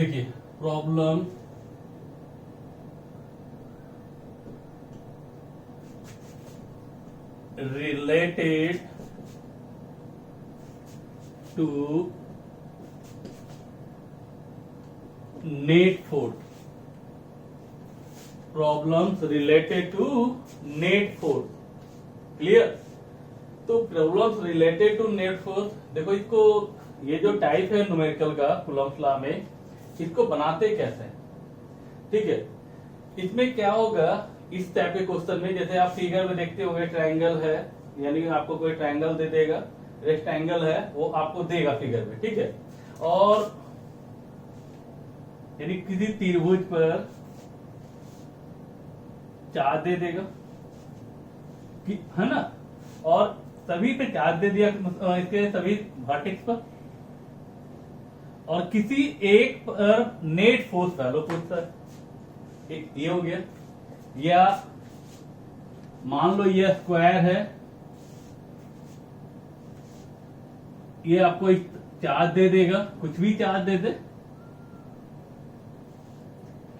देखिए problem related to net force. Problems related to net force. Clear? तो problems related to net force, देखो इसको, ये जो टाइप है न्यूमेरिकल का कूलम्ब्स लॉ में, इसको बनाते कैसे हैं? ठीक है, इसमें क्या होगा, इस टाइप के क्वेश्चन में जैसे आप फिगर में देखते होंगे ट्रायंगल है, यानी आपको कोई ट्रायंगल दे देगा, रेक्टेंगल है वो आपको देगा फिगर में, ठीक है, और यानी किसी त्रिभुज पर चार्ज दे देगा, है ना, और सभी पे चार्ज दे दिया, इसके सभी वर्टेक्स पर, और किसी एक पर नेट फोर्स वैल्यू पूछता है, ये हो गया, या मान लो ये स्क्वायर है, ये आपको एक चार्ज दे देगा, कुछ भी चार्ज दे दे,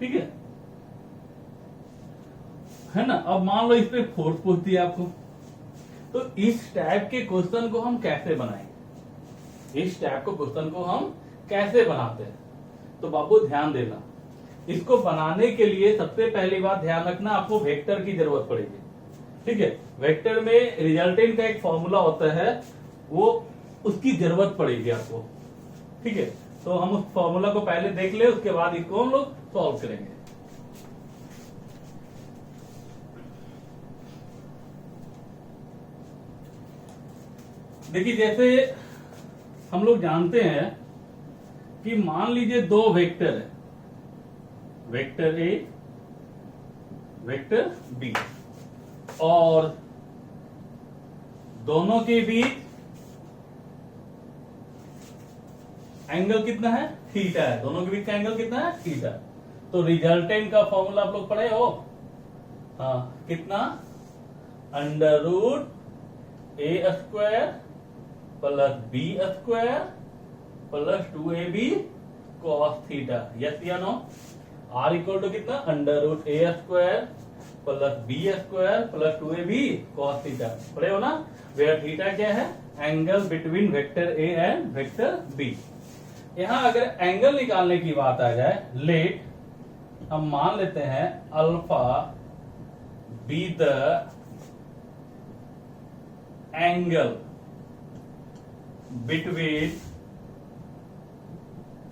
ठीक है ना। अब मान लो इस पे फोर्स पूछ दिया आपको, तो इस टाइप के क्वेश्चन को हम कैसे बनाएंगे, इस टाइप के क्वेश्चन को हम कैसे बनाते हैं? तो बाबू ध्यान देना, इसको बनाने के लिए सबसे पहली बात ध्यान रखना, आपको वेक्टर की जरूरत पड़ेगी, ठीक है। वेक्टर में रिजल्टेंट का एक फॉर्मूला होता है, वो उसकी जरूरत पड़ेगी आपको, ठीक है। तो हम उस फॉर्मूला को पहले देख ले, उसके बाद इसको हम लोग सॉल्व करेंगे। देखिए जैसे हम लोग जानते हैं कि मान लीजिए दो वेक्टर है, वेक्टर ए, वेक्टर बी, और दोनों के बीच एंगल कितना है, थीटा है, दोनों के बीच का एंगल कितना है, थीटा। तो रिजल्टेंट का फॉर्मूला आप लोग पढ़े हो, हाँ, कितना, under root A square plus B square plus 2ab cos theta, yes या नो। आर इक्वल टू कितना, under root A square plus B square plus 2ab cos theta, पढ़े हो ना। वेयर थीटा क्या है, angle between vector A and vector B. यहां अगर angle निकालने की बात आ जाए, लेट हम मान लेते हैं alpha be the angle between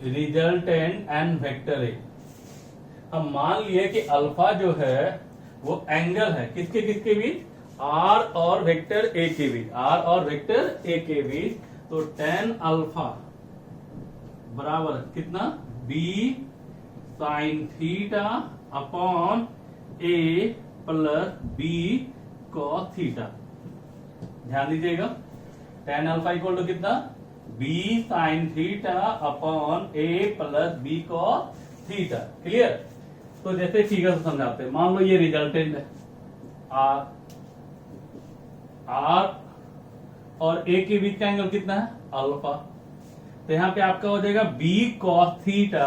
resultant and vector A. हम मान लिए कि अल्फा जो है वो एंगल है किसके किसके बीच, आर और वेक्टर ए के बीच, आर और वेक्टर ए के बीच। तो tan अल्फा बराबर कितना, B sine theta upon A plus B cos theta. ध्यान दीजिएगा, tan अल्फा इक्वल टू कितना, B sine theta upon A plus B cos theta. Clear? तो जैसे फिगर से समझाते हैं, मान लो ये रिजल्टेंट है आर, आर और ए के बीच का एंगल कितना है, अल्फा। तो यहां पे आपका हो जाएगा B cos theta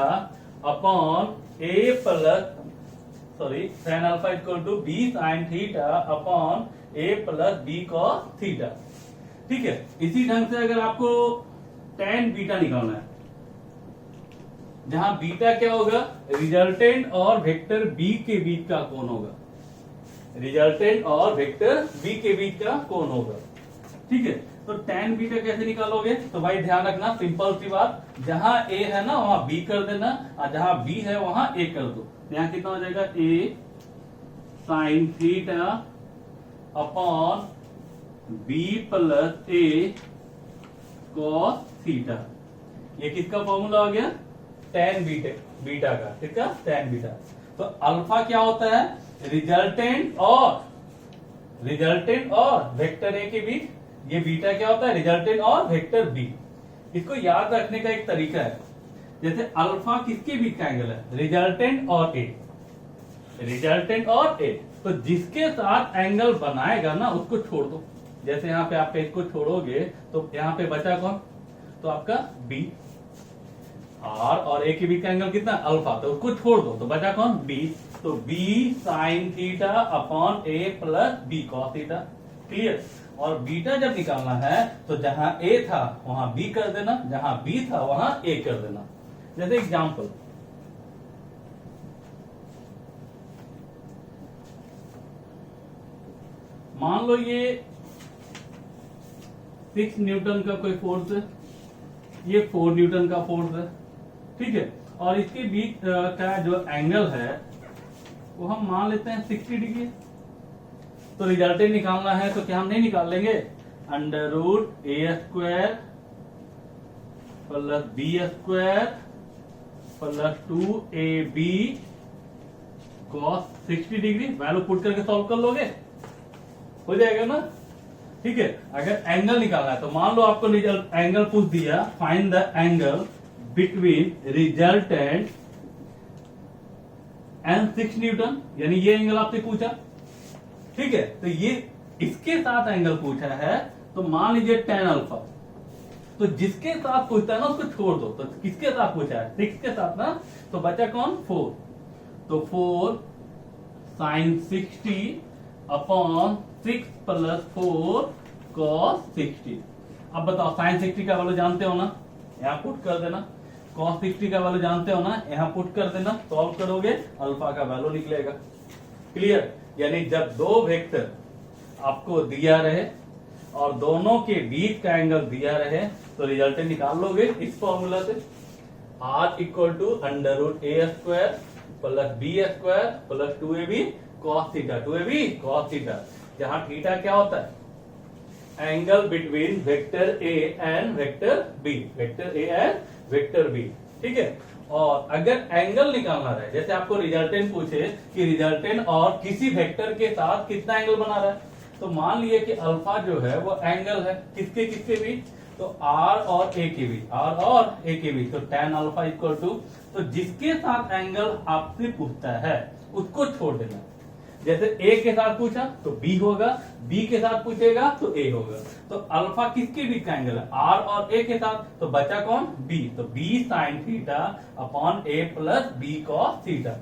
upon A plus, sorry, tan alpha equal to B sine theta upon A plus B cos theta. ठीक है, इसी ढंग से अगर आपको tan बीटा निकालना है, जहां बीटा क्या होगा, रिजल्टेंट और वेक्टर बी के बीच का कोण होगा, रिजल्टेंट और वेक्टर बी के बीच का कोण होगा। ठीक है, तो tan बीटा कैसे निकालोगे, तो भाई ध्यान रखना, सिंपल सी बात, जहां ए है ना वहां बी कर देना, और जहां बी है वहां ए कर दो। यहां कितना हो जाएगा, A sine theta upon B plus A cos theta. ये किसका फॉर्मूला हो गया, tan बीटा का, किसका, tan बीटा। तो अल्फा क्या होता है, रिजल्टेंट और वेक्टर ए के बीच, ये बीटा क्या होता है, रिजल्टेंट और वेक्टर बी। इसको याद रखने का एक तरीका है, जैसे अल्फा किसके बीच का एंगल है, रिजल्टेंट और ए, रिजल्टेंट और ए। तो जिसके साथ एंगल बनाएगा ना उसको छोड़ दो। जैसे यहाँ पे आप इसको छोड़ोगे तो यहाँ पे बचा कौन, तो आपका बी। आर और ए के बीच का एंगल कितना अल्फा, तो उसको छोड़ दो तो बचा कौन बी, तो B sine theta upon A plus B cos theta. Clear. और बीटा जब निकालना है तो जहां ए था वहां बी कर देना, जहां बी था वहां ए कर देना। जैसे एग्जांपल, मान लो ये 6 न्यूटन का कोई फोर्स है, ये 4 न्यूटन का फोर्स है, ठीक है, और इसके बीच का जो एंगल है वो हम मान लेते हैं 60 डिग्री। तो रिजल्टेंट निकालना है तो क्या हम नहीं निकाल लेंगे, under root A square plus B square plus 2ab cos 60 degree, value put करके सॉल्व कर लोगे, हो जाएगा ना। ठीक है, अगर एंगल निकालना है तो मान लो आपको एंगल पूछ दिया, find the angle between resultant and 6 Newton, यानी ये एंगल आपसे पूछा। ठीक है, तो ये इसके साथ एंगल पूछा है, तो मान लीजिए tan अल्फा, तो जिसके साथ पूछता है ना उसको छोड़ दो, तो किसके साथ पूछा है 6 के साथ ना, तो बचा कौन 4, तो 4 साइन 60 अपॉन 6 प्लस 4 cos 60। अब बताओ साइन 60 का वैल्यू जानते हो ना, यहां पुट कर देना, cos 60 का वैल्यू जानते हो ना, यहां पुट कर देना, सॉल्व करोगे अल्फा का वैल्यू निकलेगा। क्लियर। यानी जब दो वेक्टर आपको दिया रहे और दोनों के बीच का एंगल दिया रहे तो रिजल्टेंट निकाल लोगे इस फॉर्मूला से, r equal to under root A square plus B square plus 2ab cos theta, 2ab cos theta, जहां थीटा क्या होता है angle between vector A and vector B, vector A and vector B. ठीक है, और अगर angle निकालना रहे, जैसे आपको रिजल्टेंट पूछे कि रिजल्टेंट और किसी वेक्टर के साथ कितना एंगल बना रहा है, तो मान लिए कि अल्फा जो है वो एंगल है किसके किसके बीच, तो आर और ए के बीच, आर और ए के बीच, तो tan अल्फा इक्वल टू, तो जिसके साथ एंगल आपसे पूछता है उसको छोड़ देना। जैसे ए के साथ पूछा तो बी होगा, बी के साथ पूछेगा तो ए होगा, तो अल्फा किसके बीच का एंगल है आर और ए के साथ, तो बचा कौन बी, तो B sine theta upon A plus B cos theta.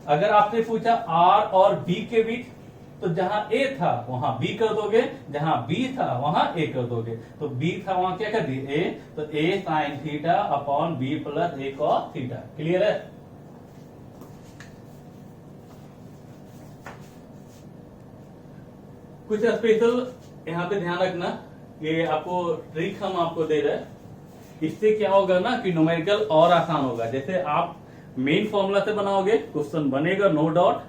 अगर आपने पूछा आर और बी के बीच, तो जहां ए था वहां बी कर दोगे, जहां बी था वहां ए कर दोगे, तो बी था वहां क्या कर दिए ए, तो A sine theta upon B plus A cos theta. Clear है। कुछ स्पेशल यहाँ पे ध्यान रखना, ये आपको ट्रिक हम आपको दे रहे हैं, इससे क्या होगा ना कि न्यूमेरिकल और आसान होगा। जैसे आप मेन फॉर्मूला से बनाओगे क्वेश्चन बनेगा नो डाउट,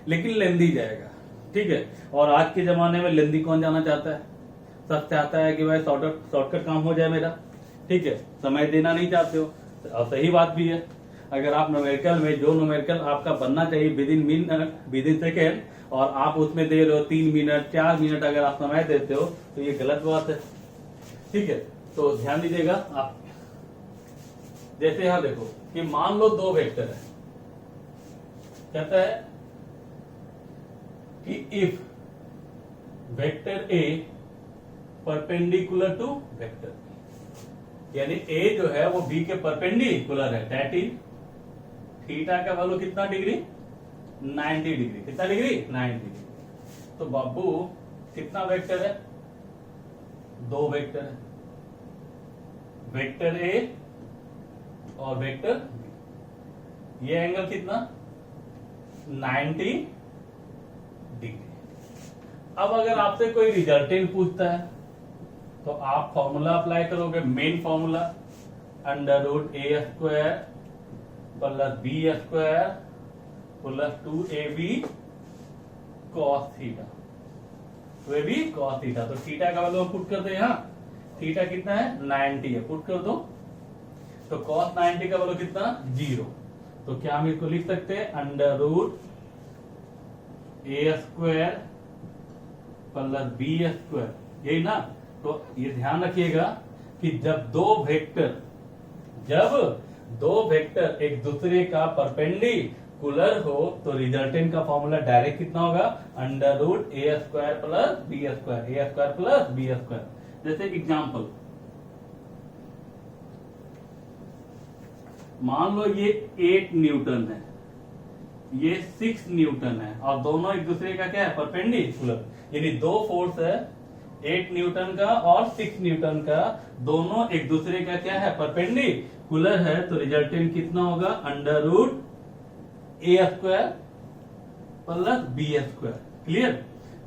लेकिन लेंदी जाएगा। ठीक है, और आज के जमाने में लेंदी कौन जाना चाहता है, सब चाहता है कि भाई शॉर्टकट काम हो जाए मेरा। ठीक है, समय देना नहीं चाहते हो, और सही बात भी है। अगर आप न्यूमेरिकल में जो न्यूमेरिकल आपका बनना चाहिए विद इन सेकेंड, और आप उसमें दे रहे हो 3 मिनट 4 मिनट अगर आप समय देते हो तो ये गलत बात है। ठीक है, तो ध्यान दीजिएगा आप। जैसे यहां देखो कि मान लो दो वेक्टर है, कहता है कि if vector A perpendicular to vector B, यानी ए जो है वो बी के परपेंडिकुलर है, दैट इज थीटा का वैल्यू कितना डिग्री 90 डिग्री, कितना डिग्री 90 डिग्री। तो बाबू कितना वेक्टर है, दो वेक्टर है, वेक्टर ए और वेक्टर बी, ये एंगल कितना 90 डिग्री। अब अगर आपसे कोई रिजल्टेंट पूछता है तो आप फॉर्मूला अप्लाई करोगे, main formula under root A square plus B square plus 2ab cos theta, 2ab cos theta. तो थीटा का वैल्यू पुट कर दो, यहाँ थीटा कितना है 90 है, पुट कर दो, तो cos 90 का वैल्यू कितना 0। तो क्या हम इसको लिख सकते हैं under root A square plus B square, यही ना। तो ये ध्यान रखिएगा कि जब दो वेक्टर एक दूसरे का परपेंडिकुलर हो तो रिजल्टेंट का फॉर्मूला डायरेक्ट कितना होगा under root A square plus B square, A square plus B square. जैसे एग्जांपल मान लो ये 8 न्यूटन है, ये 6 न्यूटन है, और दोनों एक दूसरे का क्या है, परपेंडिकुलर, यानी दो फोर्स है 8 न्यूटन का और 6 न्यूटन का, दोनों एक दूसरे का क्या है, परपेंडिकुलर है। तो रिजल्टेंट कितना होगा, under root A square plus B square. Clear.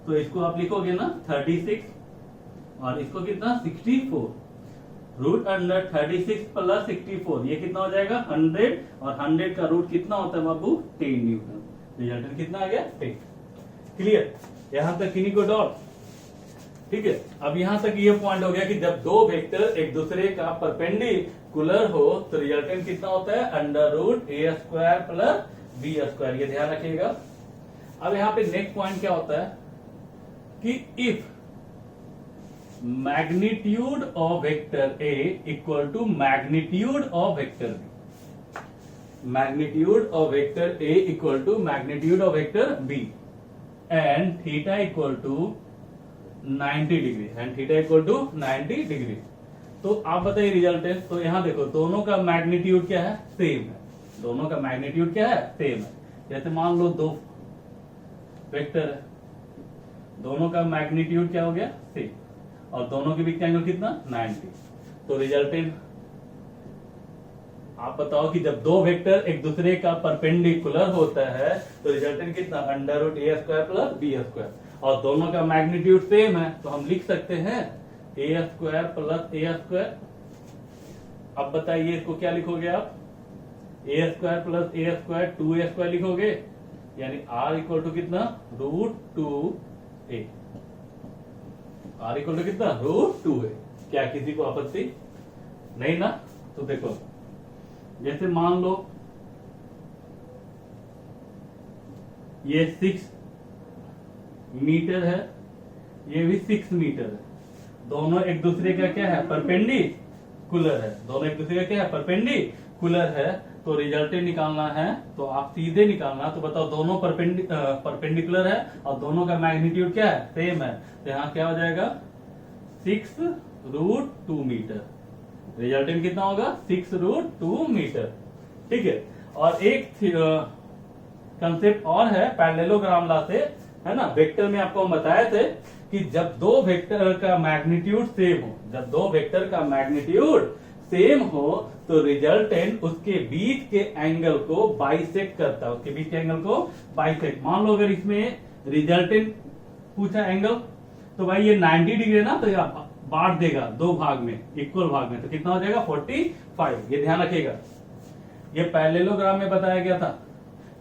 तो इसको आप लिखोगे ना 36 और इसको कितना 64, रूट अंडर 36 प्लस 64, ये कितना हो जाएगा 100, और 100 का रूट कितना होता है बाबू 10 न्यूटन। रिजल्टेंट कितना आ गया 10। क्लियर। यहां तक किन्हीं को डाउट? ठीक है। अब यहां तक ये पॉइंट हो गया कि जब दो वेक्टर एक दूसरे का परपेंडिकुलर हो तो रिजल्टेंट कितना होता है, under root A square plus B square. ये ध्यान रखिएगा। अब यहां पे नेक्स्ट पॉइंट क्या होता है कि if magnitude of vector A equal to magnitude of vector B, magnitude of vector A equal to magnitude of vector B, and theta equal to 90 degree, and theta equal to 90 degree. तो आप बताइए resultant. तो यहां देखो दोनों का magnitude क्या है, सेम है। दोनों का मैग्नीट्यूड क्या है, सेम है। जैसे मान लो दो वेक्टर है, दोनों का मैग्नीट्यूड क्या हो गया, सेम, और दोनों के बीच का एंगल कितना 90। तो रिजल्टेंट आप बताओ कि जब दो वेक्टर एक दूसरे का परपेंडिकुलर होता है तो रिजल्टेंट कितना, under root A square plus B square, और दोनों का मैग्नीट्यूड सेम है तो हम लिख सकते हैं A square plus A square. अब बताइए इसको क्या लिखोगे आप, A square plus A square 2a square लिखोगे, यानी r इक्वल टू कितना, root 2a। r equal to कितना, रूट 2a। क्या किसी को आपत्ति नहीं ना? तो देखो जैसे मान लो ये 6 मीटर है, ये भी 6 मीटर है, दोनों एक दूसरे का क्या है, परपेंडिकुलर है, दोनों एक दूसरे का क्या है, परपेंडिकुलर है। तो रिजल्टेंट निकालना है तो आप सीधे निकालना। तो बताओ दोनों परपेंडिकुलर है और दोनों का मैग्नीट्यूड क्या है, सेम है, तो यहाँ क्या हो जाएगा 6 रूट 2 मीटर। रिजल्टेंट कितना होगा 6 रूट 2 मीटर। ठीक है। और एक कंसेप्ट और है पैरेललोग्राम लॉ से, है ना। वेक्टर में आपको हम बताए थे कि जब दो वेक्टर का मैग्नीट्यूड सेम हो, जब दो वेक्टर का मैग्नीट्यूड सेम हो तो रिजल्टेंट उसके बीच के एंगल को बाइसेक्ट करता है, उसके बीच के एंगल को बाइसेक्ट। मान लो अगर इसमें रिजल्टेंट पूछा एंगल, तो भाई ये 90 डिग्री है ना, तो बांट देगा दो भाग में, इक्वल भाग में, तो कितना हो जाएगा 45। ये ध्यान रखिएगा। ये पैरेललोग्राम में बताया गया था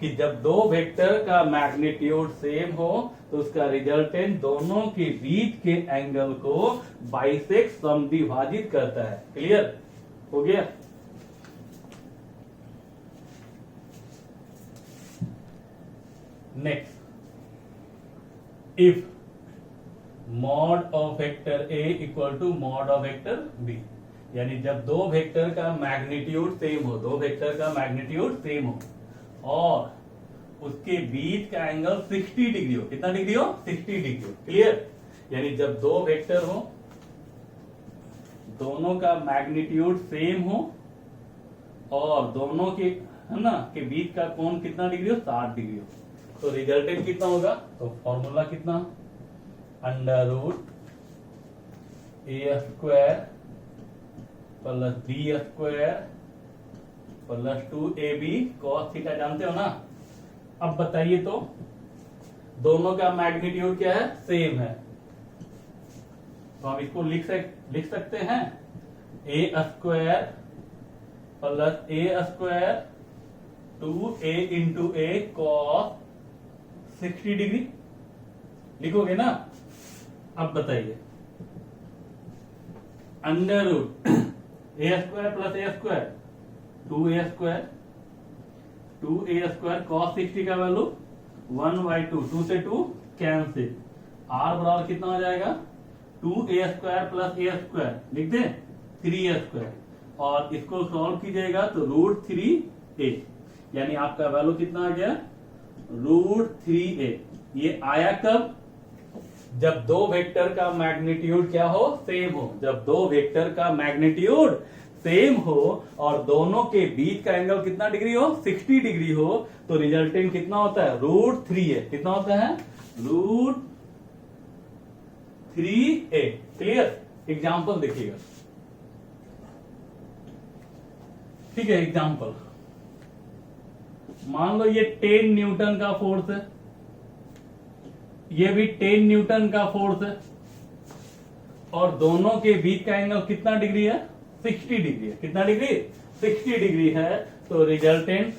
कि जब दो वेक्टर का मैग्नीट्यूड सेम हो तो उसका रिजल्टेंट दोनों के बीच के एंगल को बाइसेक्ट, समद्विभाजित करता है। क्लियर हो गया। Next, if mod of vector A equal to mod of vector B, यानी जब दो वेक्टर का मैग्नीट्यूड सेम हो, दो वेक्टर का मैग्नीट्यूड सेम हो और उसके बीच का एंगल 60 डिग्री हो। कितना डिग्री हो, 60 डिग्री हो। क्लियर। यानी जब दो वेक्टर हो, दोनों का मैग्नीट्यूड सेम हो और दोनों के, है ना, के बीच का कोण कितना डिग्री हो, 60 डिग्री हो, तो रिजल्टेंट कितना होगा। तो फॉर्मूला कितना, under root A square plus B square plus 2ab cos theta, जानते हो ना। अब बताइए तो दोनों का मैग्नीट्यूड क्या है, सेम है, तो हम इसको लिख सकते हैं A square plus A square 2a into A cos 60 degree लिखोगे ना। अब बताइए under root A square plus A square 2a square, 2a square cos 60 का वैल्यू 1/2, 2 से 2 कैंसिल, r बराबर कितना हो जाएगा 2a square plus a square, लिख दें 3a स्क्वायर, और इसको सॉल्व कीजिएगा तो रूट 3a, यानी आपका वैल्यू कितना आ गया रूट 3a। ये आया कब, जब दो वेक्टर का मैग्नीट्यूड क्या हो, सेम हो। जब दो वेक्टर का मैग्नीट्यूड सेम हो और दोनों के बीच का एंगल कितना डिग्री हो, 60 डिग्री हो, तो रिजल्टेंट कितना होता है, √3 है। कितना होता है, √3a। क्लियर। एग्जाम्पल देखिएगा, ठीक है। एग्जाम्पल मान लो ये 10 न्यूटन का फोर्स है, ये भी 10 न्यूटन का फोर्स है, और दोनों के बीच का एंगल कितना डिग्री है, 60 डिग्री है। कितना डिग्री, 60 डिग्री है। तो रिजल्टेंट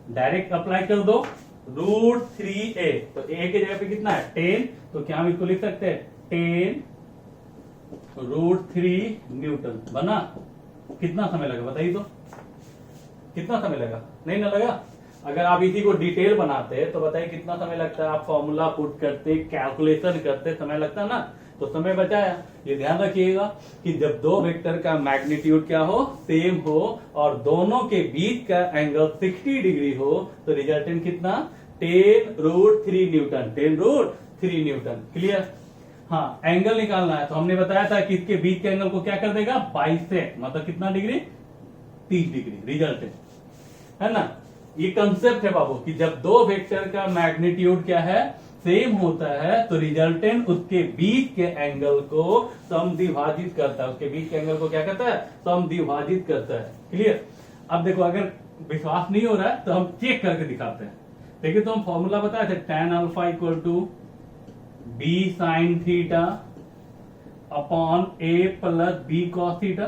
डायरेक्ट अप्लाई कर दो, √3a। तो a के जगह पे कितना है, 10, तो क्या हम इसको लिख सकते हैं, 10 √3 न्यूटन बना। कितना समय लगा बताइए, तो कितना समय लगा, नहीं ना लगा। अगर आप इसी को डिटेल बनाते तो बताइए कितना समय लगता है, आप फॉर्मूला पुट करते, कैलकुलेशन करते, समय लगता ना, तो समय बचाया। ये ध्यान रखिएगा कि जब दो वेक्टर का मैग्नीट्यूड क्या हो, सेम हो, और दोनों के बीच का एंगल 60 डिग्री हो, तो रिजल्टेंट कितना, 10 √3 न्यूटन, 10 √3 न्यूटन। क्लियर। हाँ, एंगल निकालना है तो हमने बताया था कि इसके बीच के एंगल को क्या कर देगा, बाइसेक्ट, मतलब कितना डिग्री, 30 डिग्री। रिजल्टेंट है ना, ये कंसेप्ट है बाबू कि जब दो वेक्टर का मैग्नीट्यूड क्या है, सेम होता है, तो रिजल्टेंट उसके बीच के एंगल को समद्विभाजित करता है। उसके बीच के एंगल को क्या करता है, समद्विभाजित करता है। क्लियर। अब देखो, अगर विश्वास नहीं हो रहा है तो हम चेक करके दिखाते हैं। देखिए, तो हम फॉर्मूला बताए थे, tan alpha equal to b sin theta upon a plus b cos theta.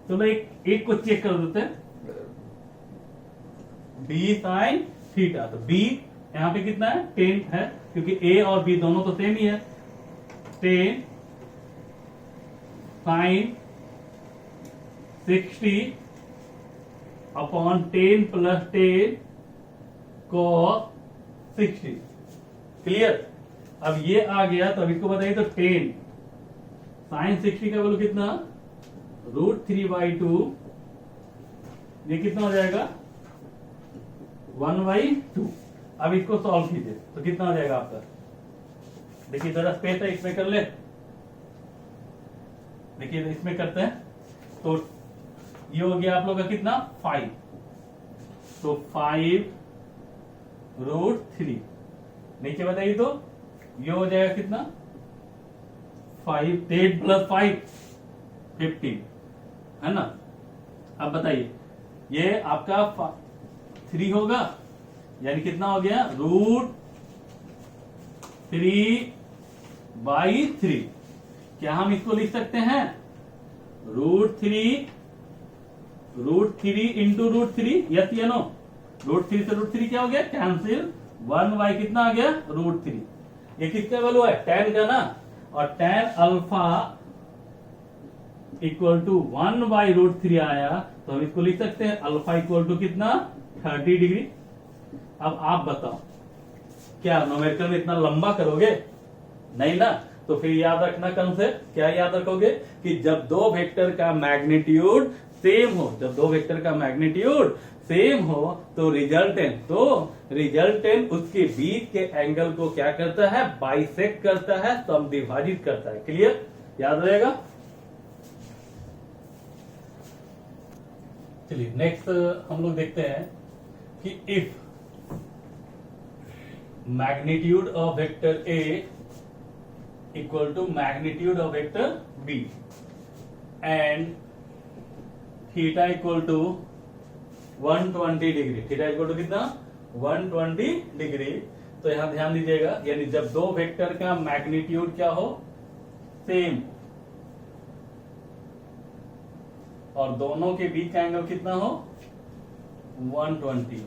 चलो एक को चेक कर देते हैं, b sin थीटा। तो b यहां पे कितना है, 10 है, क्योंकि a और b दोनों तो सेम ही है। 10 sin 60 upon 10 plus 10 cos 60। Clear. अब ये आ गया, तो अब इसको बताइए, तो 10 sin 60 का वैल्यू कितना, √3/2। ये कितना हो जाएगा, 1/2। अब इसको सॉल्व कीजिए तो कितना हो जाएगा आपका, देखिए जरा स्पेस है, इसमें कर ले। देखिए इसमें करते हैं, तो ये हो गया आप लोग का कितना, 5। तो 5 √3। नीचे बताइए, तो ये हो जाएगा कितना, 5, 10 प्लस 5 15, है ना। अब बताइए, ये आपका 3 होगा, यानी कितना हो गया, √3/3। क्या हम इसको लिख सकते हैं, √3 इंटू √3, यस या नो। √3 से √3 क्या हो गया, कैंसिल, 1 कितना आ गया, √3। ये किसका वैल्यू है, tan का ना, और tan अल्फा इक्वल टू 1/√3 आया, तो हम इसको लिख सकते हैं अल्फा इक्वल टू कितना, 30 डिग्री। अब आप बताओ, क्या न्यूमेरिकल में इतना लंबा करोगे, नहीं ना। तो फिर याद रखना कंसेप्ट, क्या याद रखोगे, कि जब दो वेक्टर का मैग्नीट्यूड सेम हो, जब दो वेक्टर का मैग्नीट्यूड सेम हो, तो रिजल्टेंट उसके बीच के एंगल को क्या करता है, बाइसेक्ट करता है, समद्विभाजित करता है। क्लियर, याद रहेगा। चलिए नेक्स्ट हम लोग देखते हैं कि if magnitude of vector A equal to magnitude of vector B and theta equal to 120 degree, theta equal to कितना, 120 डिग्री। तो यहां ध्यान दीजिएगा, यानी जब दो वेक्टर का मैग्नीट्यूड क्या हो, सेम, और दोनों के बीच का एंगल कितना हो, 120,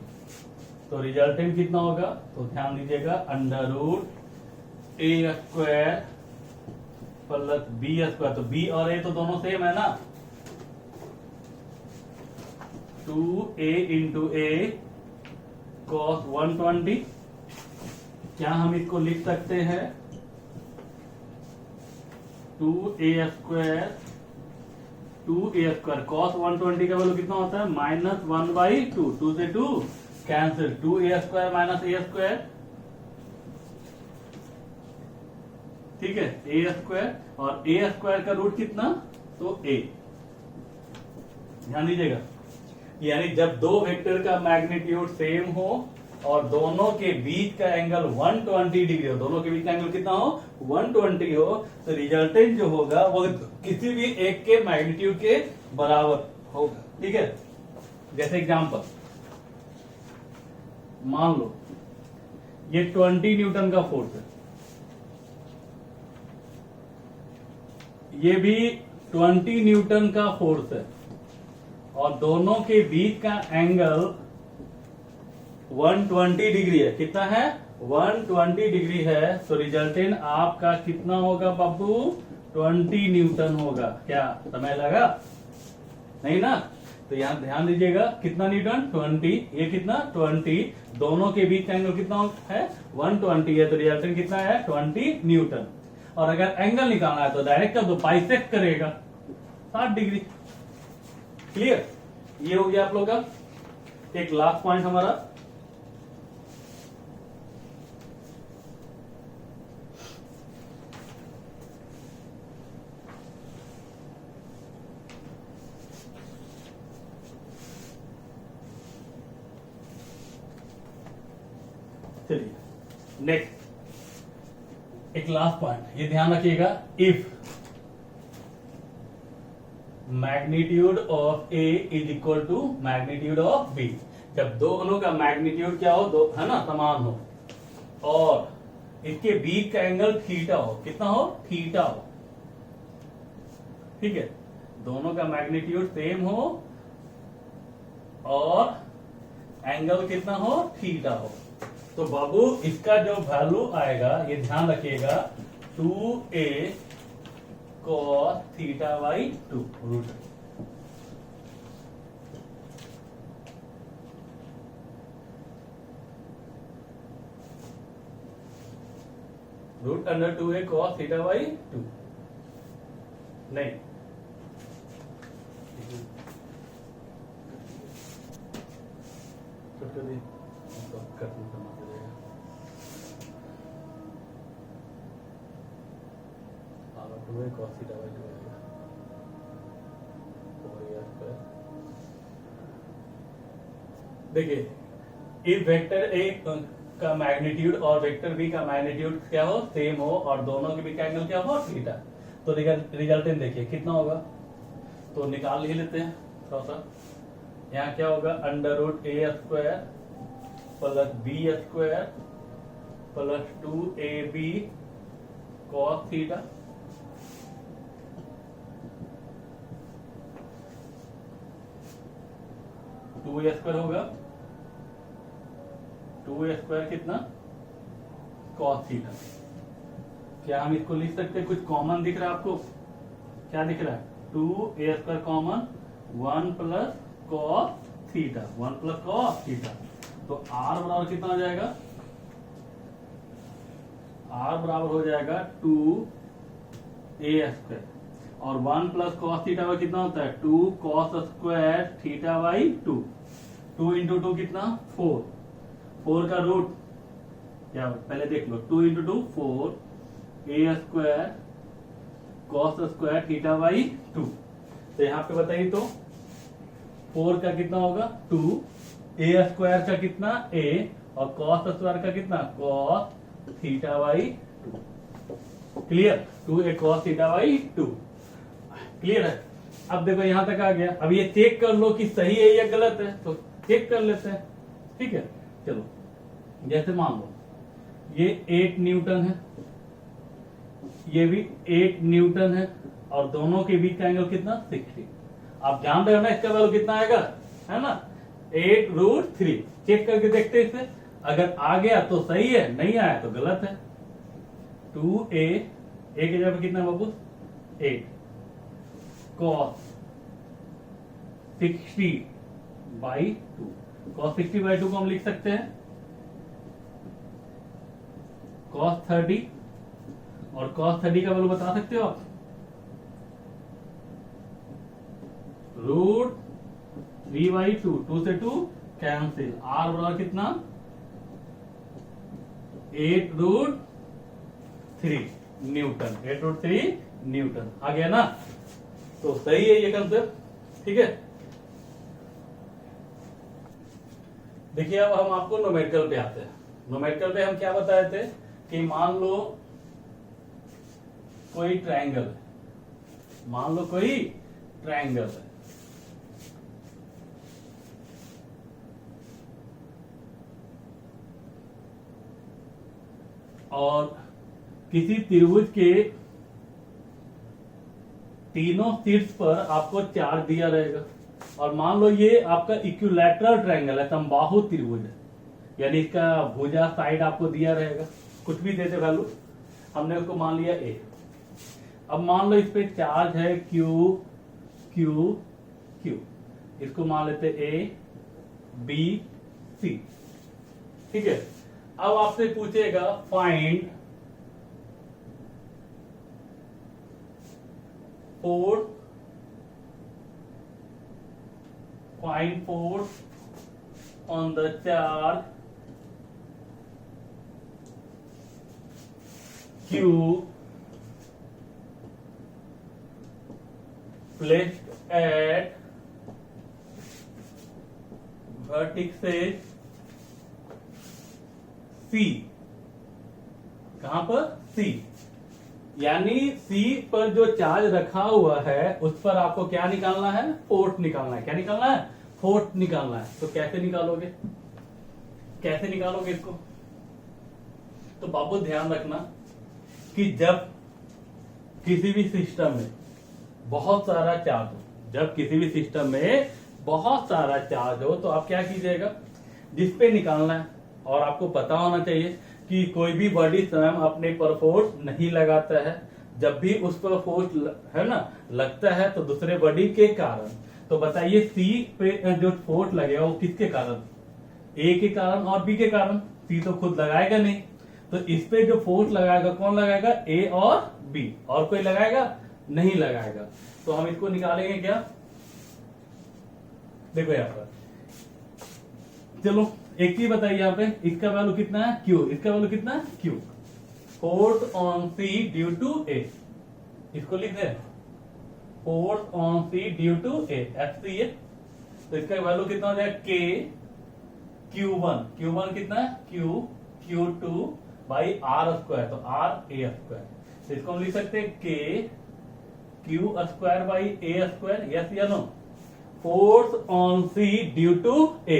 तो रिजल्टेंट कितना होगा, तो ध्यान दीजिएगा, √a² प्लस b²। तो b और a तो दोनों सेम है ना, 2a इंटू a cos 120। क्या हम इसको लिख सकते हैं, 2a² cos 120 का वैल्यू कितना होता है, -1/2, 2 से 2 कैंसिल, 2a² माइनस a², ठीक है, a² और a² का रूट कितना, तो a। ध्यान दीजिएगा, यानी जब दो वेक्टर का मैग्नीट्यूड सेम हो और दोनों के बीच का एंगल 120 डिग्री हो, दोनों के बीच का एंगल कितना हो 120 हो, तो रिजल्टेंट जो होगा वो किसी भी एक के मैग्नीट्यूड के बराबर होगा। ठीक है, जैसे एग्जांपल मान लो ये 20 न्यूटन का फोर्स है, ये भी 20 न्यूटन का फोर्स है और दोनों के बीच का एंगल 120 डिग्री है। कितना है 120 डिग्री है, तो रिजल्टेंट आपका कितना होगा बाबू 20 न्यूटन होगा। क्या समय लगा नहीं ना? तो यहां ध्यान दीजिएगा कितना न्यूटन 20, ये कितना 20, दोनों के बीच का एंगल कितना है 120 है, तो रिजल्टेंट कितना है 20 न्यूटन। और अगर एंगल निकालना है तो डायरेक्ट कर दो, बाइसेक्ट करेगा 60 डिग्री। क्लियर, ये हो गया आप लोग का एक लास्ट पॉइंट हमारा। चलिए नेक्स्ट एक लास्ट पॉइंट, ये ध्यान रखिएगा, if magnitude of A is equal to magnitude of B, जब दोनों का मैग्नीट्यूड क्या हो, दो है ना समान हो, और इसके बीच का एंगल थीटा हो, कितना हो थीटा हो। ठीक है, दोनों का मैग्नीट्यूड सेम हो और एंगल कितना हो थीटा हो, तो बाबू इसका जो वैल्यू आएगा ये ध्यान रखिएगा 2a cos theta by 2 root under 2a cos theta by 2 नहीं देखिए इफ वेक्टर ए का मैग्नीट्यूड और वेक्टर बी का मैग्नीट्यूड क्या हो सेम हो और दोनों के बीच का एंगल क्या हो थीटा, तो रिजल्टेंट देखिए कितना होगा, तो निकाल ही लेते हैं थोड़ा सा। यहाँ क्या होगा under root A square plus B square plus 2ab cos theta, two A square होगा 2a स्क्वायर कितना cos थीटा। क्या हम इसको लिख सकते हैं, कुछ कॉमन दिख रहा है आपको, क्या दिख रहा है 2a square common 1 plus cos theta, 1 plus cos theta, तो r बराबर कितना हो जाएगा, r बराबर हो जाएगा 2a स्क्वायर और 1 प्लस cos थीटा का कितना होता है 2 cos square theta by 2, 2 into 2 कितना 4, 4 का रूट क्या पहले देख लो 2 into 2 4 a square cos square theta by 2, तो यहाँ पे बताइए तो 4 का कितना होगा 2, a स्क्वायर का कितना a और cos स्क्वायर का कितना cos theta by 2। Clear, 2a cos theta by 2 clear है। अब देखो यहां तक आ गया, अब ये चेक कर लो कि सही है या गलत है, तो चेक कर लेते हैं। ठीक है, चलो जैसे मान लो ये 8 न्यूटन है, ये भी 8 न्यूटन है और दोनों के बीच का एंगल कितना 60। आप जान रहे हो ना इसका वैल्यू कितना आएगा, है ना 8 रूट 3। चेक करके देखते हैं इसे, अगर आ गया तो सही है, नहीं आया तो गलत है। 2a के जगह पे कितना बाबू 8 cos 60 बाई 2, cos 60 बाई 2 को हम लिख सकते हैं cos 30, और cos 30 का वैल्यू बता सकते हो आप रूट 3 बाई 2, 2 से 2 कैंसिल, r बराबर कितना 8 रूट 3 न्यूटन, 8 रूट 3 न्यूटन आ गया ना, तो सही है ये कंसेप्ट। ठीक है, देखिए अब हम आपको न्यूमेरिकल पे आते हैं। न्यूमेरिकल पे हम क्या बताए थे कि मान लो कोई ट्रायंगल है, मान लो कोई ट्रायंगल है, और किसी त्रिभुज के तीनों शीर्ष पर आपको चार्ज दिया रहेगा, और मान लो ये आपका इक्विलैटरल ट्रायंगल है, समबाहु त्रिभुज है, यानी इसका भुजा साइड आपको दिया रहेगा, कुछ भी देते वैल्यू, हमने उसको मान लिया ए। अब मान लो इस पे चार्ज है क्यू क्यू क्यू, इसको मान लेते ए बी सी, ठीक है। अब आपसे पूछेगा find force on the charge Q placed at vertices C, कहां पर C, यानी C पर जो चार्ज रखा हुआ है उस पर आपको क्या निकालना है, फोर्स निकालना है। क्या निकालना है, फोर्स निकालना है। तो कैसे निकालोगे, कैसे निकालोगे इसको, तो बाबू ध्यान रखना कि जब किसी भी सिस्टम में बहुत सारा चार्ज हो, जब किसी भी सिस्टम में बहुत सारा चार्ज हो, तो आप क्या कीजिएगा, जिस पे निकालना है, और आपको पता होना चाहिए कि कोई भी बॉडी स्वयं अपने पर फोर्स नहीं लगाता है, जब भी उस पर फोर्स है ना लगता है तो दूसरे बॉडी के कारण। तो बताइए सी पे जो फोर्स लगेगा वो किसके कारण, ए के कारण और बी के कारण, सी तो खुद लगाएगा नहीं, तो इस पे जो फोर्स लगाएगा कौन लगाएगा, ए और बी, और कोई लगाएगा नहीं लगाएगा। तो हम इसको निकालेंगे क्या, देखो यहां पर, चलो एक चीज बताइए यहाँ पे, इसका वैल्यू कितना है क्यू, इसका वैल्यू कितना है Q, force on C due to A, इसको लिख दे force on C due to A, F C A. तो इसका वैल्यू कितना हो जाएगा, के Q1, Q1 कितना है Q Q2 by R square, तो आर ए स्क्वायर। तो इसको हम लिख सकते हैं के Q square by A square, yes या no. Force on C due to A,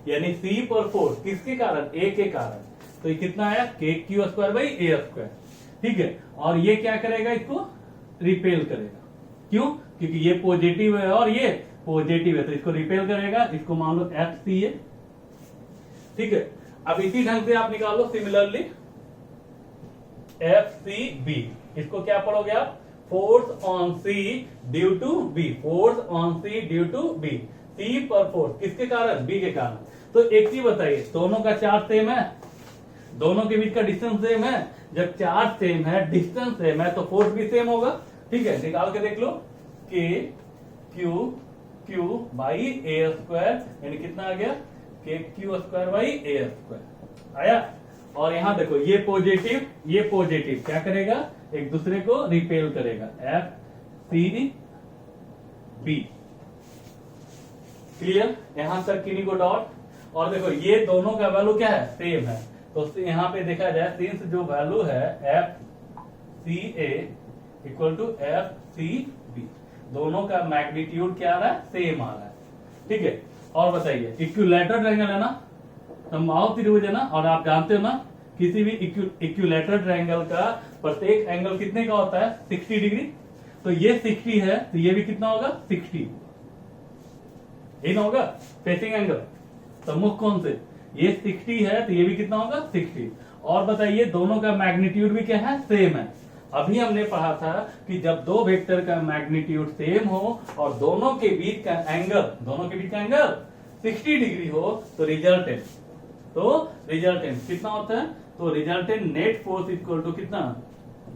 यानी सी पर फोर्स किसके कारण, ए के कारण, तो ये कितना आया, के Q square by A square, ठीक है। और ये क्या करेगा, इसको रिपेल करेगा, क्यों, क्योंकि ये पॉजिटिव है और ये पॉजिटिव है, तो इसको रिपेल करेगा, इसको मान लो एफ सी है, ठीक है। अब इसी ढंग से आप निकालो सिमिलरली एफ सी बी, इसको क्या पढ़ोगे आप, force on C due to B, force on C due to B, C पर फोर्स किसके कारण, बी के कारण। तो एक चीज बताइए, दोनों का चार्ज सेम है, दोनों के बीच का डिस्टेंस सेम है, जब चार्ज सेम है, डिस्टेंस सेम है, तो फोर्स भी सेम होगा, ठीक है। निकाल के देख लो, के Q Q by A square, यानी कितना आ गया, के Q square by A square आया। और यहां देखो ये पॉजिटिव क्या करेगा, एक दूसरे को रिपेल करेगा, एफ सी बी, क्लियर, यहां तक किन्हीं को डॉट। और देखो ये दोनों का वैल्यू क्या है, सेम है, तो यहाँ पे देखा जाए सिंस जो वैल्यू है F C A equal to F C B, दोनों का मैग्नीट्यूड क्या आ रहा है, सेम आ रहा है, ठीक है। और बताइए इक्विलैटरल ट्रायंगल है ना, समबाहु त्रिभुज है ना, और आप जानते हो ना किसी भी इक्विलैटरल ट्रायंगल का प्रत्येक एंगल कितने का होता है, 60 डिग्री। तो ये 60 है, तो ये भी कितना होगा, 60 यही ना होगा, फेसिंग एंगल, सम्मुख कोण से ये 60 है, तो ये भी कितना होगा, 60। और बताइए दोनों का मैग्नीट्यूड भी क्या है, सेम है। अभी हमने पढ़ा था कि जब दो वेक्टर का मैग्नीट्यूड सेम हो और दोनों के बीच का एंगल 60 डिग्री हो, तो रिजल्टेंट कितना होता है, तो resultant net force equal to कितना,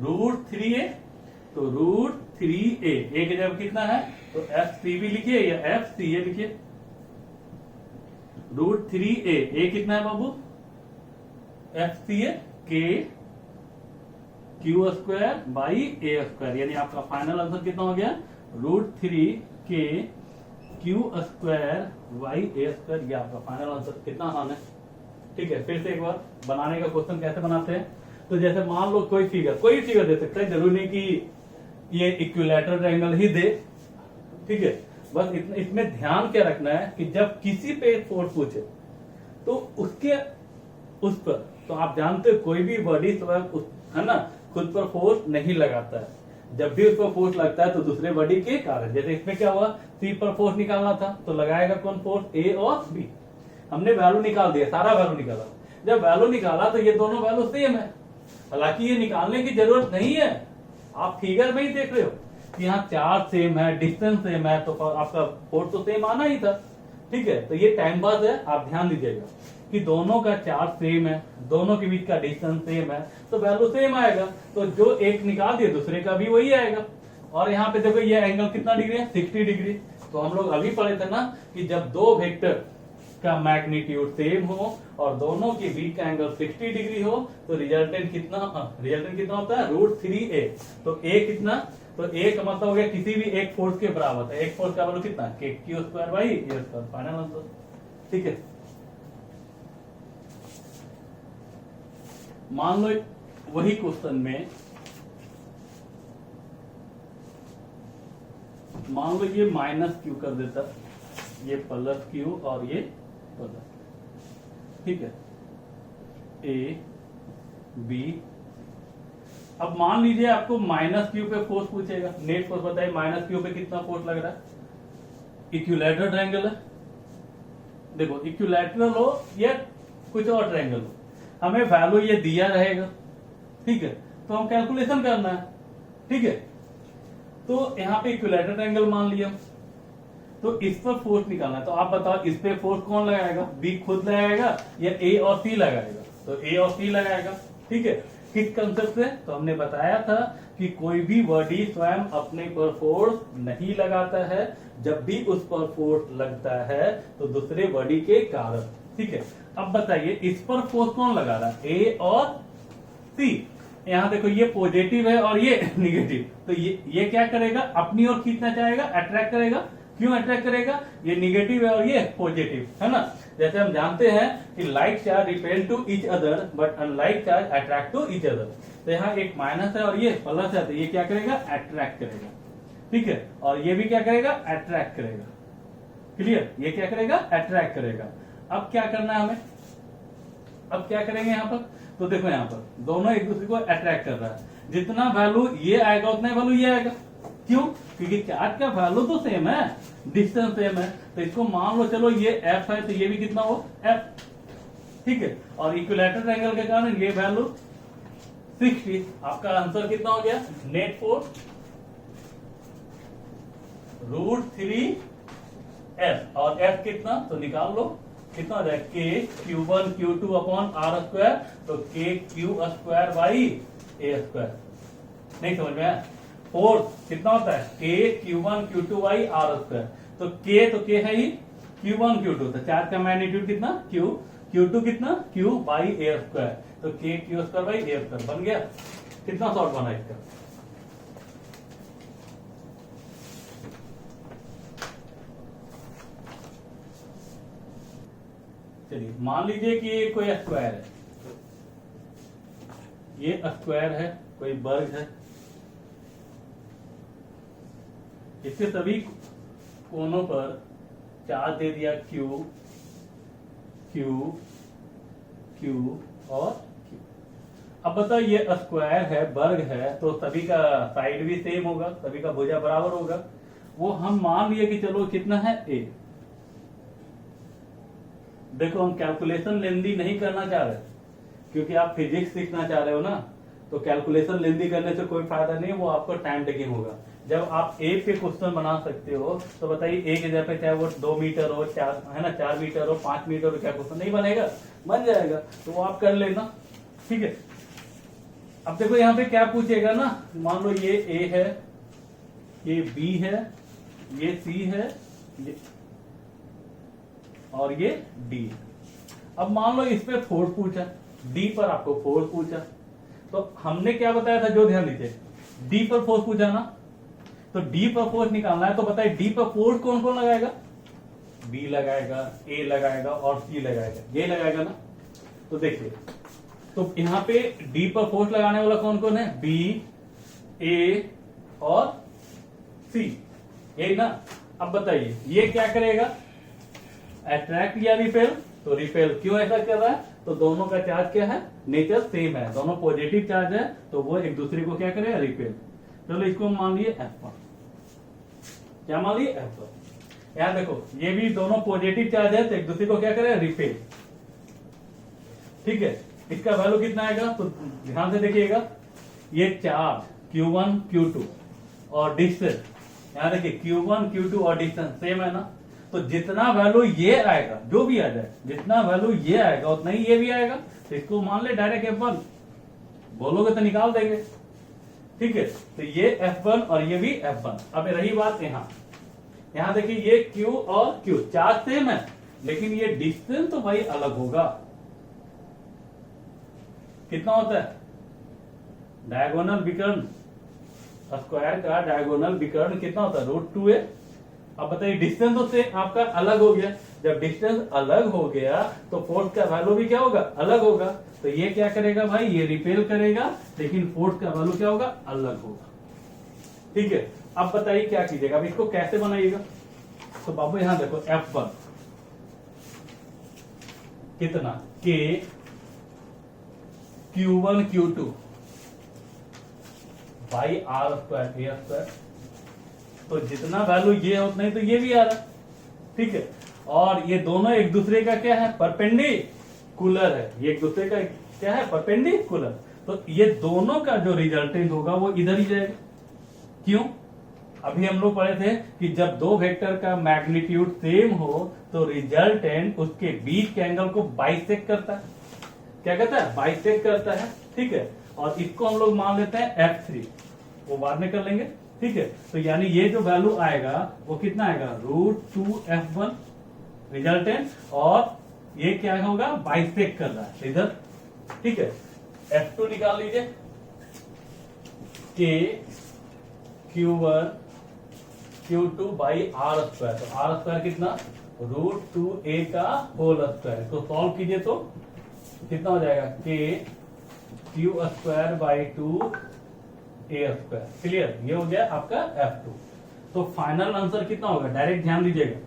√3a, तो √3a, ए की जगह कितना है, तो एफ सी बी लिखिए या एफ सी ए लिखिए, √3a, ए कितना है बाबू, एफ सी ए के Q square by A square, यानी आपका फाइनल आंसर कितना हो गया, √3 के क्यू स्क्वायर वाई ए स्क्वायर, ये आपका फाइनल आंसर। कितना आसान है। ठीक है, फिर से एक बार बनाने का क्वेश्चन कैसे बनाते हैं। तो जैसे मान लो कोई फिगर दे सकता है, जरूरी नहीं कि ये इक्विलैटरल एंगल ही दे। ठीक है, बस इसमें ध्यान क्या रखना है कि जब किसी पे फोर्स पूछे तो उसके उस पर, तो आप जानते हो कोई भी बॉडी है ना खुद पर फोर्स नहीं लगाता है। जब भी उस पर फोर्स लगता है तो दूसरे बॉडी के कारण, जैसे इसमें क्या हुआ, सी पर फोर्स निकालना था तो लगाएगा कौन फोर्स, ए और बी। हमने वैल्यू निकाल दिया, सारा वैल्यू निकाला। जब वैल्यू निकाला तो ये दोनों वैल्यू सेम है, हालांकि ये निकालने की जरूरत नहीं है, आप फिगर में ही देख रहे हो कि यहाँ चार्ज सेम है, डिस्टेंस सेम है, तो आपका फोर्स तो सेम आना ही था। ठीक है, तो ये टाइम पास है, आप ध्यान दीजिएगा कि दोनों का चार्ज सेम है, दोनों के बीच का डिस्टेंस सेम है, तो वैल्यू सेम आएगा। तो जो एक निकाल दिए दूसरे का भी वही आएगा। और यहाँ पे देखो ये एंगल कितना डिग्री है, 60 डिग्री। तो हम लोग अभी पढ़े थे ना कि जब दो वेक्टर का मैग्नीट्यूड सेम हो और दोनों के बीच का एंगल 60 डिग्री हो तो रिजल्टेंट कितना होता है, √3a। तो a कितना, तो a का मतलब हो गया किसी भी एक फोर्स के बराबर है। एक फोर्स का वैल्यू कितना, KQ² by A²। Final answer. ठीक है, मान लो वही क्वेश्चन में मान लो ये -q कर देता, ये +q और ये प्लस। ठीक है, A B। अब मान लीजिए आपको -q पे फोर्स पूछेगा, नेट फोर्स बताइए -q पे कितना फोर्स लग रहा है। इक्विलैटरल ट्रायंगल है, देखो इक्विलैटरल हो या कुछ और ट्रायंगल हो, हमें वैल्यू ये दिया रहेगा। ठीक है, तो हम कैलकुलेशन करना है। ठीक है, तो यहाँ पे इक्विलैटरल ट्रायंगल मान लिया, तो इस पर फोर्स निकालना है। तो आप बताओ इस पे फोर्स कौन लगाएगा, बी खुद लगाएगा या ए और सी लगाएगा, तो ए और सी लगाएगा। ठीक है, किस कंसेप्ट से, तो हमने बताया था कि कोई भी बॉडी स्वयं अपने पर फोर्स नहीं लगाता है, जब भी उस पर फोर्स लगता है तो दूसरे बॉडी के कारण। ठीक है, अब बताइए इस पर फोर्स कौन लगा रहा है, ए और सी। यहाँ देखो ये पॉजिटिव है और ये निगेटिव, तो ये क्या करेगा, अपनी ओर खींचना चाहेगा, अट्रैक्ट करेगा। क्यों अट्रैक्ट करेगा, ये निगेटिव है और ये पॉजिटिव है ना। जैसे हम जानते हैं कि like charge repel to each other but unlike charge attract to each other. तो यहाँ एक माइनस है और ये प्लस है, तो ये क्या करेगा, अट्रैक्ट करेगा। ठीक है, और ये भी क्या करेगा, अट्रैक्ट करेगा। क्लियर, ये क्या करेगा, अट्रैक्ट करेगा। अब क्या करना है हमें, अब क्या करेंगे यहाँ पर, तो देखो यहाँ पर दोनों एक दूसरे को अट्रैक्ट कर रहा है। जितना वैल्यू ये आएगा उतना वैल्यू ये आएगा। क्यों, क्योंकि चार्ज का वैल्यू तो सेम है, डिस्टेंस सेम है। तो इसको मान लो चलो ये f है, तो ये भी कितना हो, f। ठीक है, और इक्विलैटरल एंगल के कारण ये वैल्यू 60। आपका आंसर कितना हो गया, नेट फोर्स √3f। और f कितना, तो निकाल लो कितना हो जाएगा, KQ1 Q2 अपॉन R²। तो KQ² बाई A²। नहीं समझ में आया, फोर्स कितना होता है, KQ1 Q2 बाई R²। तो K है ही, Q1 Q2, तो चार्ज का मैग्नीट्यूड कितना, Q, Q2 कितना, Q बाई A²। तो KQ² बाई A² बन गया। कितना शॉर्ट बना इसका, चलिए मान लीजिए कि ये कोई स्क्वायर है, ये स्क्वायर है, कोई वर्ग है, इसके सभी कोनों पर चार्ज दे दिया Q, Q, Q और Q। अब बताओ ये स्क्वायर है, वर्ग है, तो सभी का साइड भी सेम होगा, सभी का भुजा बराबर होगा। वो हम मान लिए कि चलो कितना है A। देखो हम कैलकुलेशन लेंदी नहीं करना चाह रहे, क्योंकि आप फिजिक्स सीखना चाह रहे हो ना, तो कैलकुलेशन लेंदी करने से कोई फायदा नहीं, वो आपको टाइम टेकिंग होगा। जब आप एक पे क्वेश्चन बना सकते हो तो बताइए एक जगह पे चाहे वो 2 मीटर हो, 4 है ना, 4 मीटर हो, 5 मीटर हो, क्या क्वेश्चन नहीं बनेगा, बन जाएगा, तो वो आप कर लेना। ठीक है, अब देखो यहाँ पे क्या पूछेगा ना, मान लो ये A है, ये B है, ये C है, ये और ये D। अब मान लो इस पे फोर्स पूछा, D पर आपको फोर्स पूछा, तो हमने क्या बताया था, जो ध्यान दीजिए, D पर फोर्स पूछा ना, तो D पर फोर्स निकालना है। तो बताइए D पर फोर्स कौन कौन लगाएगा, बी लगाएगा, ए लगाएगा और सी लगाएगा, ये लगाएगा ना। तो देखिए, तो यहाँ पे डी पर फोर्स लगाने वाला कौन कौन है? बी, ए और सी, ये ना। अब बताइए ये क्या करेगा? अट्रैक्ट या रिपेल? तो रिपेल। क्यों ऐसा कर रहा है? तो दोनों का चार्ज क्या है? नेचर सेम है, दोनों पॉजिटिव चार्ज है, तो वो एक दूसरे को क्या करेगा? रिपेल। चलो इसको मान लिए F1। क्या मान लिए? F1। यहां देखो, ये भी दोनों पॉजिटिव चार्ज है, तो एक दूसरे को क्या करेगा? रिपेल। ठीक है, इसका वैल्यू कितना आएगा? तो ध्यान से देखिएगा, ये चार्ज Q1 Q2 और डिस्टेंस, यहां देखिए Q1 Q2 और डिस्टेंस सेम है ना। तो जितना वैल्यू ये आएगा, जो भी आ जाए, जितना वैल्यू ये आएगा उतना ही ये भी आएगा। तो इसको मान ले डायरेक्ट F1, बोलोगे तो निकाल देंगे। ठीक है, तो ये F1 और ये भी F1। अब रही बात यहां देखिए, ये Q और Q चार्ज सेम है, लेकिन ये डिस्टेंस तो भाई अलग होगा। कितना होता है? डायगोनल विकर्ण, स्क्वायर का डायगोनल विकर्ण कितना होता है? √2a। अब बताइए, डिस्टेंस तो से आपका अलग हो गया। जब डिस्टेंस अलग हो गया तो फोर्स का वैल्यू भी क्या होगा? अलग होगा। तो ये क्या करेगा भाई? ये रिपेल करेगा, लेकिन फोर्स का वैल्यू क्या होगा? अलग होगा। ठीक है, अब बताइए क्या कीजिएगा? अब इसको कैसे बनाइएगा? तो बाबू यहां देखो, F1 कितना? K Q1 Q2 by R square A square. तो जितना वैल्यू ये है उतना ही तो ये भी आ रहा। ठीक है, और ये दोनों एक दूसरे का क्या है? परपेंडिकुलर है। ये एक दूसरे का क्या है? परपेंडिकुलर। तो ये दोनों का जो रिजल्टेंट होगा वो इधर ही जाएगा। क्यों? अभी हम लोग पढ़े थे कि जब दो वेक्टर का मैग्नीट्यूड सेम हो तो रिजल्टेंट उसके बीच के एंगल को बाइसेक्ट करता है। क्या कहता है? बाइसेक्ट करता है। ठीक है, और इसको हम लोग मान लेते हैं F3, वो बाद में कर लेंगे। ठीक है, तो यानी ये जो वैल्यू आएगा वो कितना आएगा? √2F1 रिजल्टेंट, और ये क्या होगा? बाइसेक्ट कर रहा है इधर। ठीक है, F2 निकाल लीजिए, K Q1 Q2 by R square. तो R स्क्वायर कितना? √2a का होल स्क्वायर। तो सॉल्व कीजिए तो कितना हो जाएगा? K Q square by 2a square. Clear? ये हो गया आपका F2। तो फाइनल आंसर कितना होगा? डायरेक्ट ध्यान दीजिएगा,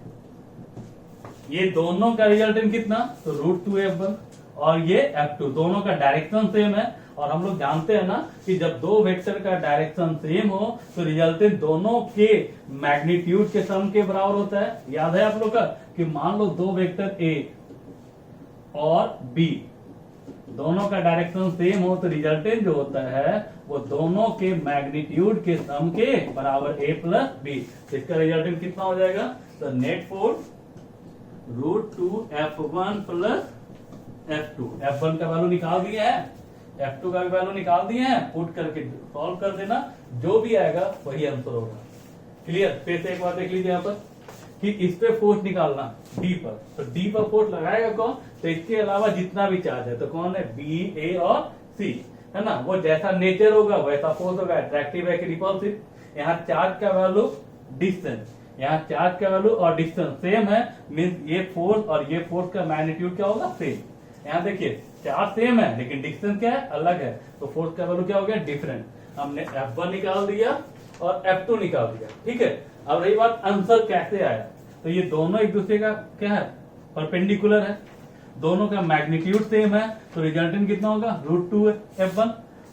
ये दोनों का रिजल्टेंट कितना? तो √2F1 और ये F2, दोनों का डायरेक्शन सेम है। और हम लोग जानते हैं ना कि जब दो वेक्टर का डायरेक्शन सेम हो तो रिजल्टेंट दोनों के मैग्नीट्यूड के सम के बराबर होता है। याद है आप लोग का कि मान लो दो वेक्टर A और B, दोनों का डायरेक्शन सेम हो तो रिजल्टेंट जो होता है वो दोनों के मैग्नीट्यूड के सम के बराबर A प्लस B। इसका रिजल्टेंट कितना हो जाएगा? तो net force √2F1 plus F2। F1 का वैल्यू निकाल दिया है, F2 का भी वैल्यू निकाल दिए हैं, पुट करके सॉल्व कर देना, जो भी आएगा वही आंसर होगा। क्लियर? फिर से एक बार देख लीजिए यहाँ पर कि इस पे फोर्स निकालना D पर, तो D पर फोर्स लगाएगा कौन? तो इसके अलावा जितना भी चार्ज है तो कौन है? B, A और C, है ना। वो जैसा नेचर होगा वैसा फोर्स होगा, अट्रैक्टिव है कि रिपल्सिव। यहाँ चार्ज का वैल्यू, डिस्टेंस, यहाँ चार्ज का वैल्यू और डिस्टेंस सेम है, मीन्स ये फोर्स और ये फोर्स का मैग्नीट्यूड क्या होगा? सेम। यहाँ देखिए चार्ज सेम है लेकिन डिस्टेंस क्या है? अलग है, तो फोर्स का वैल्यू क्या हो गया? डिफरेंट। हमने F1 निकाल दिया और F2 निकाल दिया। ठीक है, अब रही बात आंसर कैसे आया, तो ये दोनों एक दूसरे का क्या है? परपेंडिकुलर है, दोनों का मैग्नीट्यूड सेम है, तो रिजल्टेंट कितना होगा? √2F1।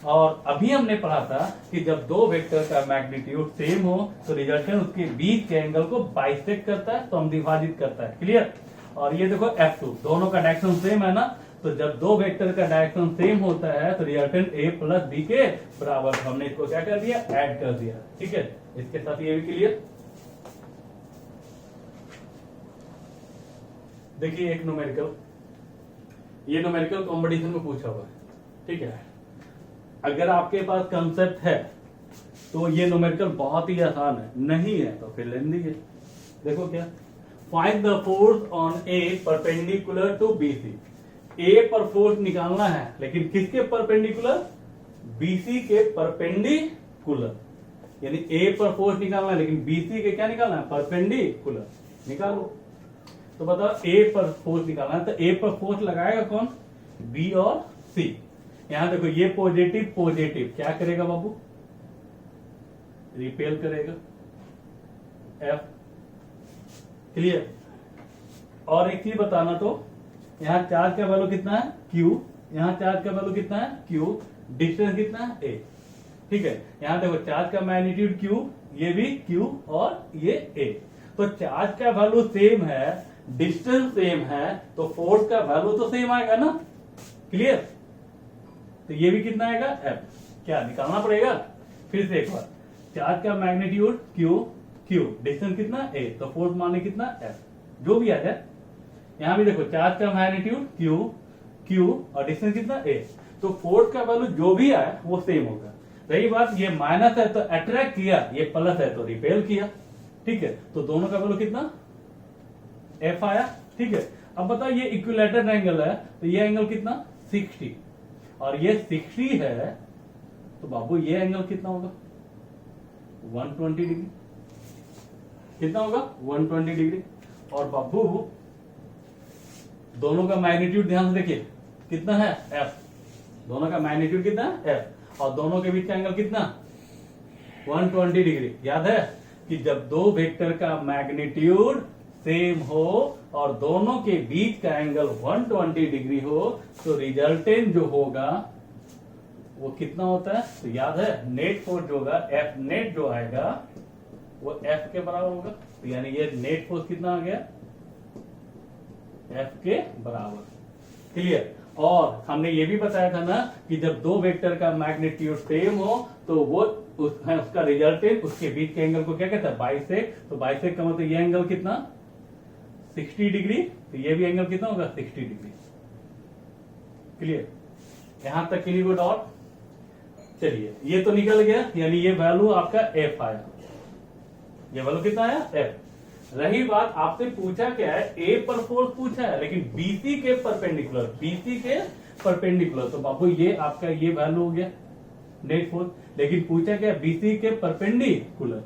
और अभी हमने पढ़ा था कि जब दो वेक्टर का मैग्नीट्यूड सेम हो तो रिजल्टेंट उसके बीच के एंगल को बाइसेक्ट करता है, तो हम विभाजित करता है। क्लियर? और ये देखो F2, दोनों का डायरेक्शन सेम है ना, तो जब दो वेक्टर का डायरेक्शन सेम होता है तो रिजल्टेंट A प्लस B के बराबर। हमने इसको क्या कर दिया? ऐड कर दिया। ठीक है, इसके साथ ये भी क्लियर। देखिए एक न्यूमेरिकल, ये न्यूमेरिकल कॉम्पिटिशन में पूछा हुआ है। ठीक है, अगर आपके पास कंसेप्ट है तो ये न्यूमेरिकल बहुत ही आसान है, नहीं है तो फिर लेने दीजिए। देखो क्या, find the force on A perpendicular to BC। A पर फोर्स निकालना है, लेकिन किसके परपेंडिकुलर? BC के परपेंडिकुलर। यानी A पर फोर्स निकालना है लेकिन BC के क्या निकालना है? परपेंडिकुलर। निकालो। तो बताओ ए पर फोर्स निकालना है, तो ए पर फोर्स लगाएगा कौन, बी और सी। यहां देखो ये पॉजिटिव पॉजिटिव क्या करेगा बाबू, रिपेल करेगा, एफ। क्लियर। और एक चीज बताना, तो यहाँ चार्ज का वैल्यू कितना है, क्यू, यहाँ चार्ज का वैल्यू कितना है, क्यू, डिस्टेंस कितना है, ए। ठीक है, यहाँ देखो चार्ज का मैग्नीट्यूड क्यू, ये भी क्यू और ये ए। तो चार्ज का वैल्यू सेम है, डिस्टेंस सेम है, तो फोर्स का वैल्यू तो सेम आएगा ना। क्लियर। तो ये भी कितना आएगा, एफ। क्या निकालना पड़ेगा, फिर से एक बार, चार्ज का मैग्नीट्यूड क्यू, क्यू, डिस्टेंस कितना ए, तो फोर्स माने कितना, एफ। जो भी आ जाए, यहां भी देखो चार्ज का मैग्नीट्यूड क्यू, क्यू और डिस्टेंस कितना ए, तो फोर्स का वैल्यू जो भी आए वो सेम होगा। रही बात ये माइनस है तो अट्रैक्ट किया, ये प्लस है तो रिपेल किया। ठीक है, तो दोनों का वैल्यू कितना, एफ आया। ठीक है, अब बताओ ये इक्विलेटरल एंगल है, तो ये एंगल कितना, 60, और ये 60 है, तो बाबू ये एंगल कितना होगा, 120 डिग्री। कितना होगा, 120 डिग्री। और बाबू दोनों का मैग्नीट्यूड ध्यान से देखिए कितना है, एफ। दोनों का मैग्नीट्यूड कितना है, एफ, और दोनों के बीच का एंगल कितना, 120 डिग्री। याद है कि जब दो वेक्टर का मैग्नीट्यूड सेम हो और दोनों के बीच का एंगल 120 डिग्री हो, तो रिजल्टेंट जो होगा वो कितना होता है, तो याद है नेट फोर्स जो होगा, एफ नेट जो आएगा वो एफ के बराबर होगा। तो यानी ये नेट फोर्स कितना आ गया, एफ के बराबर। क्लियर। और हमने ये भी बताया था ना कि जब दो वेक्टर का मैग्नीट्यूड सेम हो तो वो उसका रिजल्टेंट उसके बीच के एंगल को क्या कहता है, बाइसेक्ट। तो बाइसेक्ट का मतलब ये एंगल कितना, 60 डिग्री, तो ये भी एंगल कितना होगा, 60 डिग्री। क्लियर। यहां तक क्लियर हो डॉट। चलिए ये तो निकल गया, यानी ये वैल्यू आपका एफ आया। ये वैल्यू कितना आया, एफ। रही बात आपसे पूछा क्या है, ए पर फोर्स पूछा है, लेकिन बीसी के परपेंडिकुलर, बीसी के परपेंडिकुलर, तो बाबू ये आपका ये वैल्यू हो गया नेट फोर्स। लेकिन पूछा क्या, बीसी के परपेंडिकुलर,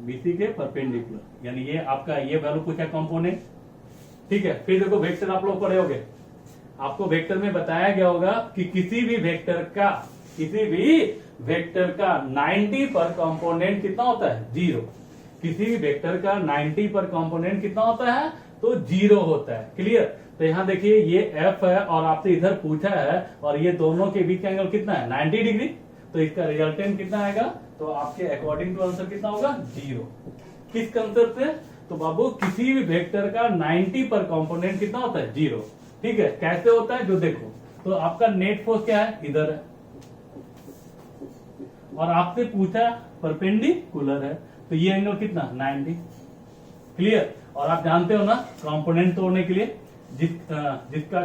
बीसी के परपेंडिकुलर, यानी ये आपका ये वैल्यू पूछा कंपोनेंट। ठीक है, फिर देखो वेक्टर आप लोग पढ़े होगे, आपको वेक्टर में बताया गया होगा कि किसी भी वेक्टर का 90 पर कंपोनेंट कितना होता है, 0। किसी भी वेक्टर का 90 पर कंपोनेंट कितना होता है, तो 0 होता है। क्लियर। तो यहां देखिए ये एफ है और आपसे इधर पूछा है, और ये दोनों के बीच का एंगल कितना है, 90 डिग्री। तो इसका रिजल्टेंट कितना आएगा, तो आपके अकॉर्डिंग टू आंसर कितना होगा, 0। किस कंसेप्ट से, तो बाबू किसी भी वेक्टर का 90 पर कंपोनेंट कितना होता है, 0। ठीक है, कैसे होता है जो देखो, तो आपका नेट फोर्स क्या है, इधर है, और आपसे पूछा परपेंडिकुलर है, तो ये एंगल कितना, 90। क्लियर। और आप जानते हो ना कंपोनेंट तोड़ने के लिए जिसका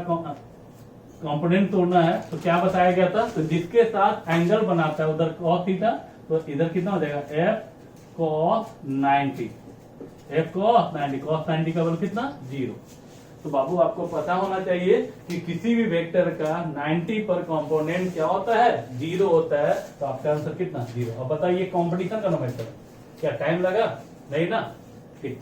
कंपोनेंट तोड़ना है तो क्या बताया गया था, तो जिसके साथ एंगल बनाता है उधर cos थीटा, तो इधर कितना हो जाएगा, F cos 90, F cos 90, cos 90 का वैल्यू कितना, 0। तो बाबू आपको पता होना चाहिए कि किसी भी वेक्टर का 90 पर कंपोनेंट क्या होता है, 0 होता है। तो आपका आंसर कितना, 0। अब बताइए कंपटीशन का मेथड, क्या टाइम लगा, नहीं ना। ठीक,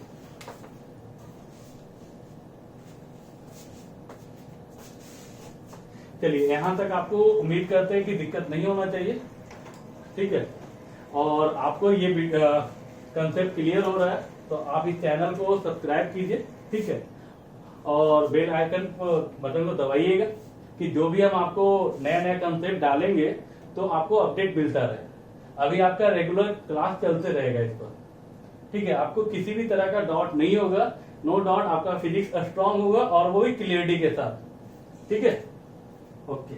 चलिए यहां तक आपको उम्मीद करते हैं कि दिक्कत नहीं होना चाहिए। ठीक है, और आपको ये कंसेप्ट क्लियर हो रहा है, तो आप इस चैनल को सब्सक्राइब कीजिए। ठीक है, और बेल आइकन बटन को दबाइएगा कि जो भी हम आपको नया नया कंसेप्ट डालेंगे तो आपको अपडेट मिलता रहे। अभी आपका रेगुलर क्लास चलते रहेगा इस पर। ठीक है, आपको किसी भी तरह का डाउट नहीं होगा, नो डाउट आपका फिजिक्स स्ट्रांग होगा, और वो भी क्लियरिटी के साथ। ठीक है, ओके।